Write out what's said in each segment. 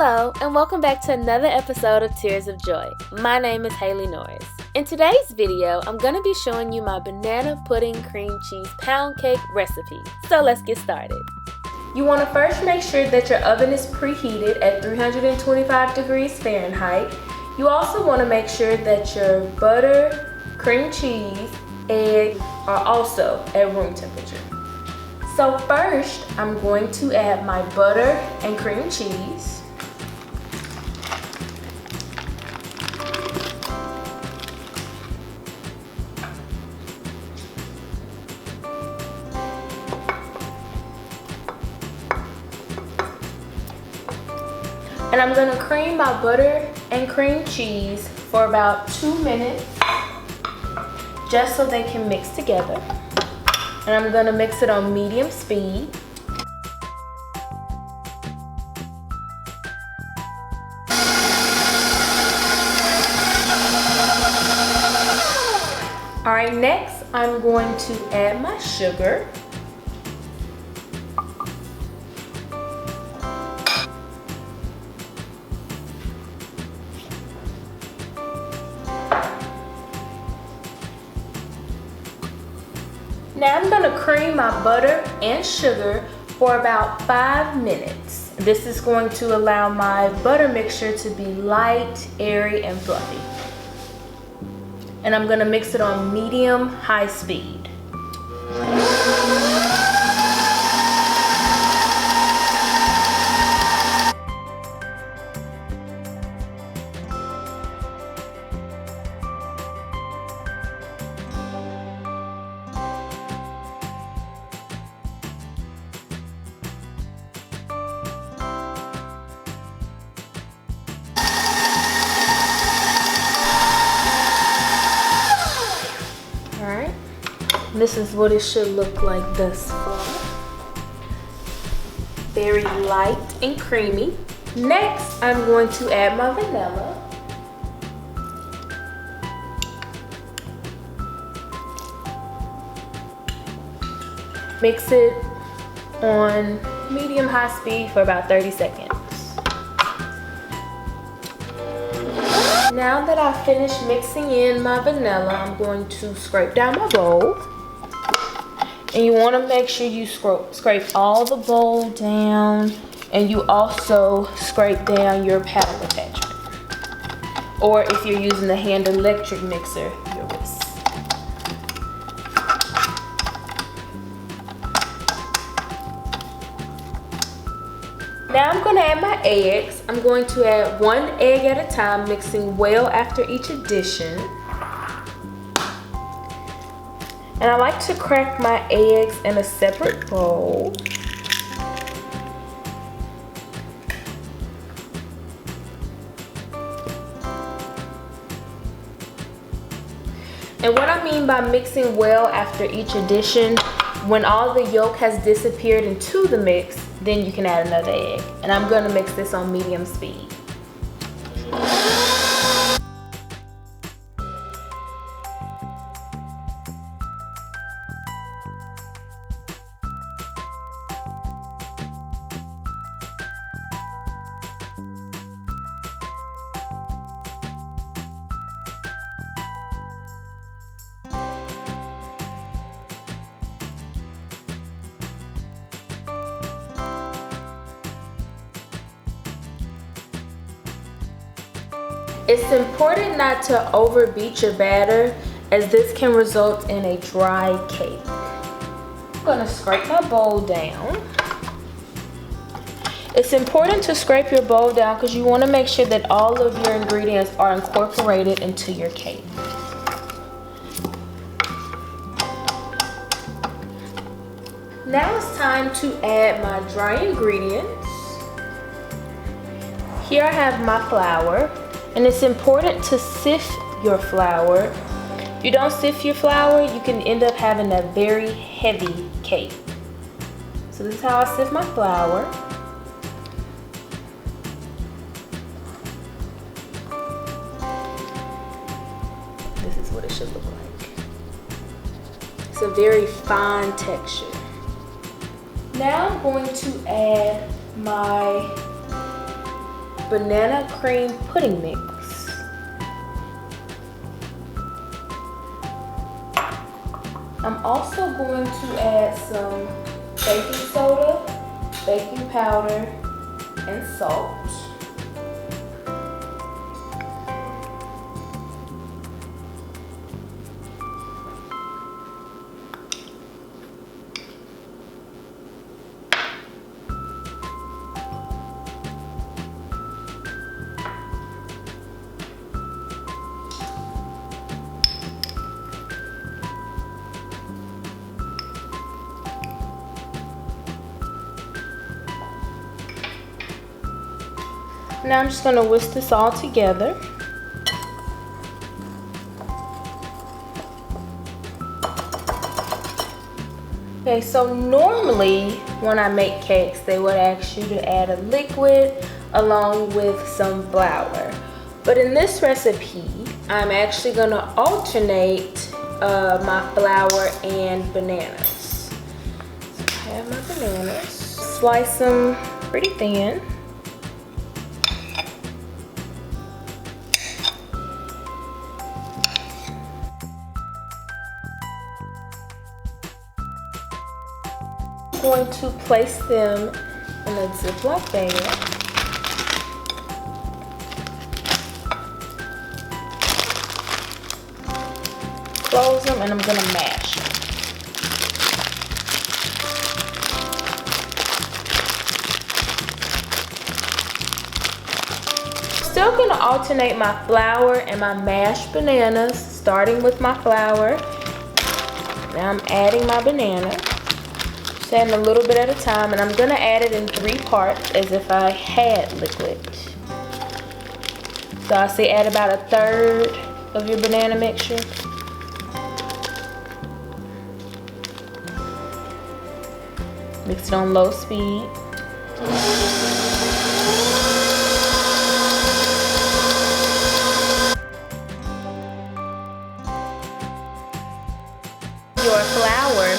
Hello, and welcome back to another episode of Tears of Joy. My name is Haley Norris. In today's video, I'm going to be showing you my banana pudding cream cheese pound cake recipe. So let's get started. You want to first make sure that your oven is preheated at 325 degrees Fahrenheit. You also want to make sure that your butter, cream cheese, egg are also at room temperature. So first, I'm going to add my butter and cream cheese. And I'm gonna cream my butter and cream cheese for about 2 minutes, just so they can mix together. And I'm gonna mix it on medium speed. All right, next I'm going to add my sugar. Now I'm going to cream my butter and sugar for about 5 minutes. This is going to allow my butter mixture to be light, airy, and fluffy. And I'm going to mix it on medium-high speed. This is what it should look like thus far. Very light and creamy. Next, I'm going to add my vanilla. Mix it on medium-high speed for about 30 seconds. Now that I've finished mixing in my vanilla, I'm going to scrape down my bowl. And you want to make sure you scrape all the bowl down, and you also scrape down your paddle attachment. Or if you're using the hand electric mixer, your wrist. Now I'm going to add my eggs. I'm going to add 1 egg at a time, mixing well after each addition. And I like to crack my eggs in a separate bowl. And what I mean by mixing well after each addition, when all the yolk has disappeared into the mix, then you can add another egg. And I'm going to mix this on medium speed. It's important not to overbeat your batter, as this can result in a dry cake. I'm going to scrape my bowl down. It's important to scrape your bowl down because you want to make sure that all of your ingredients are incorporated into your cake. Now it's time to add my dry ingredients. Here I have my flour. And it's important to sift your flour. If you don't sift your flour, you can end up having a very heavy cake. So this is how I sift my flour. This is what it should look like. It's a very fine texture. Now I'm going to add my banana cream pudding mix. I'm also going to add some baking soda, baking powder, and salt. Now I'm just going to whisk this all together. Okay, so normally when I make cakes, they would ask you to add a liquid along with some flour. But in this recipe, I'm actually going to alternate my flour and bananas. So I have my bananas. Slice them pretty thin. Going to place them in a Ziploc bag. Close them and I'm going to mash them. Still going to alternate my flour and my mashed bananas, starting with my flour. Now I'm adding my banana. Adding a little bit at a time, and I'm gonna add it in 3 parts as if I had liquid. So I say add about 1/3 of your banana mixture. Mix it on low speed. Your flour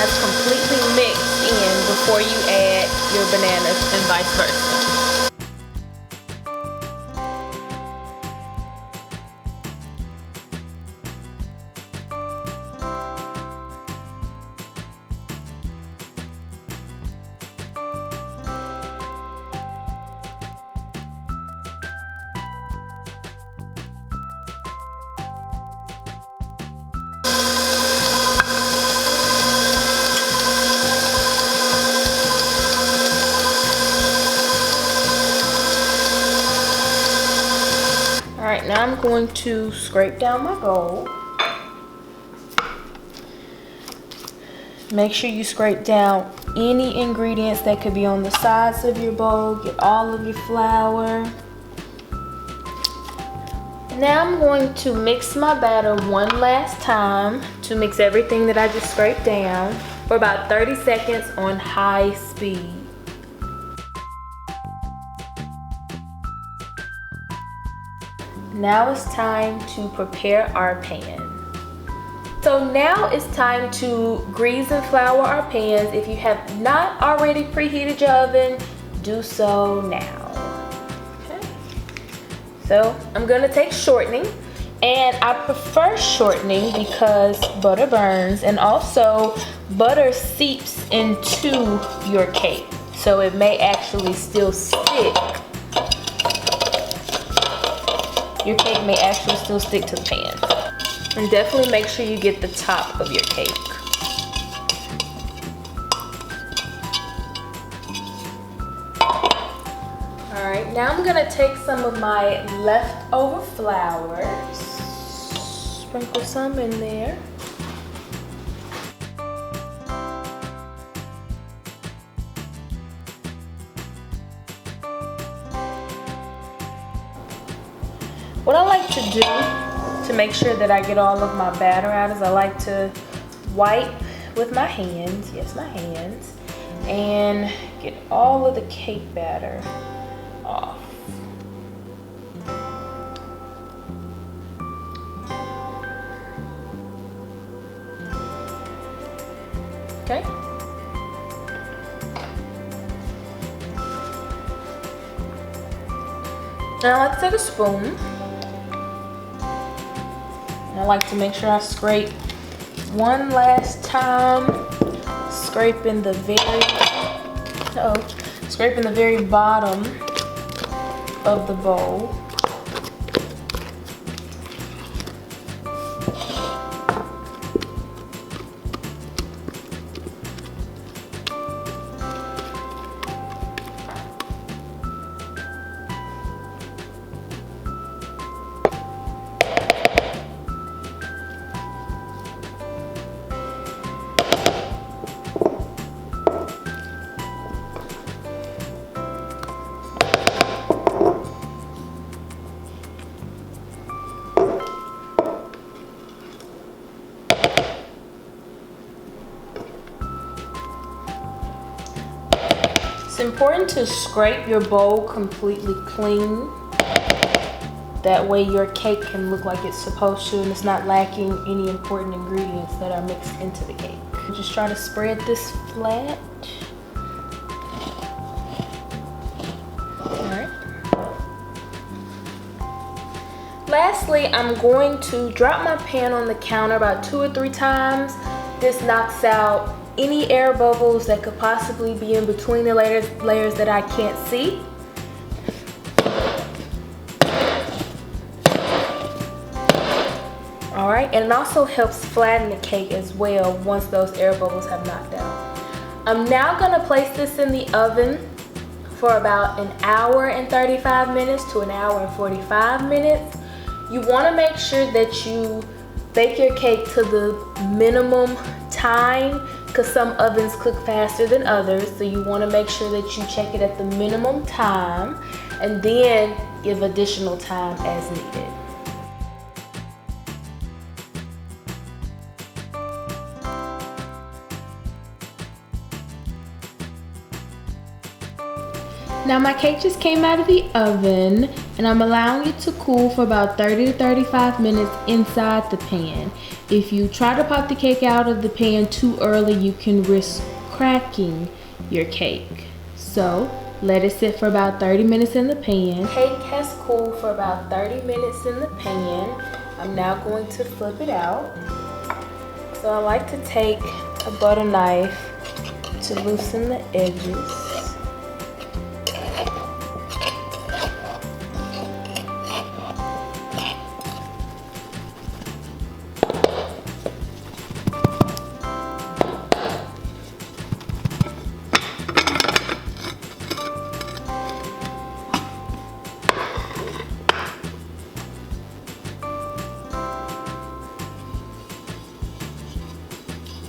has completely mixed in before you add your bananas and vice versa. Alright, now I'm going to scrape down my bowl. Make sure you scrape down any ingredients that could be on the sides of your bowl. Get all of your flour. Now I'm going to mix my batter one last time to mix everything that I just scraped down for about 30 seconds on high speed. Now it's time to prepare our pan. So now it's time to grease and flour our pans. If you have not already preheated your oven, do so now. Okay. So I'm gonna take shortening, and I prefer shortening because butter burns, and also butter seeps into your cake, so it may actually still stick. Your cake may actually still stick to the pan. And definitely make sure you get the top of your cake. Alright, now I'm gonna take some of my leftover flour, sprinkle some in there. What I like to do to make sure that I get all of my batter out is I like to wipe with my hands, yes, my hands, and get all of the cake batter off. Okay. Now I like to take a spoon. And I like to make sure I scrape one last time, scraping the very bottom of the bowl. It's important to scrape your bowl completely clean. That way your cake can look like it's supposed to and it's not lacking any important ingredients that are mixed into the cake. Just try to spread this flat. Alright. Lastly, I'm going to drop my pan on the counter about 2 or 3 times. This knocks out any air bubbles that could possibly be in between the layers that I can't see. Alright, and it also helps flatten the cake as well once those air bubbles have knocked out. I'm now going to place this in the oven for about an hour and 35 minutes to an hour and 45 minutes. You want to make sure that you bake your cake to the minimum time, because some ovens cook faster than others, so you want to make sure that you check it at the minimum time and then give additional time as needed. Now my cake just came out of the oven and I'm allowing it to cool for about 30 to 35 minutes inside the pan. If you try to pop the cake out of the pan too early, you can risk cracking your cake. So let it sit for about 30 minutes in the pan. Cake has cooled for about 30 minutes in the pan. I'm now going to flip it out. So I like to take a butter knife to loosen the edges.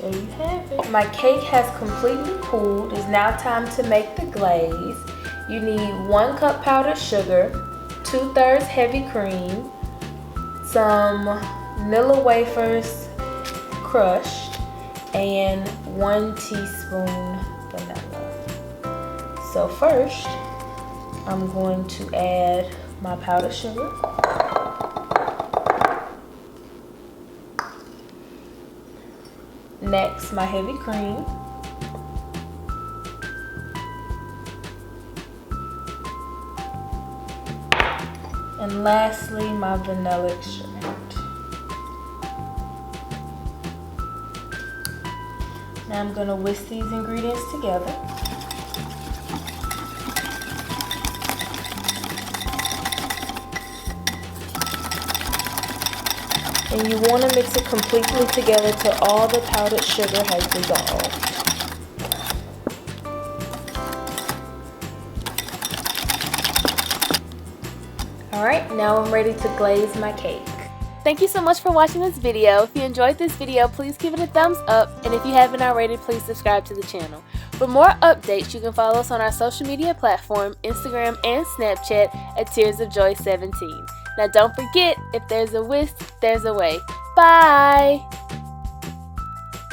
There you have it. My cake has completely cooled. It's now time to make the glaze. You need 1 cup powdered sugar, 2/3 heavy cream, some Nilla Wafers crushed, and 1 teaspoon vanilla. So first, I'm going to add my powdered sugar. Next, my heavy cream. And lastly, my vanilla extract. Now I'm going to whisk these ingredients together. And you want to mix it completely together till all the powdered sugar has dissolved. Alright, now I'm ready to glaze my cake. Thank you so much for watching this video. If you enjoyed this video, please give it a thumbs up, and if you haven't already, please subscribe to the channel. For more updates, you can follow us on our social media platform, Instagram and Snapchat at tearsofjoy17. Now don't forget, if there's a whisk, there's a way. Bye!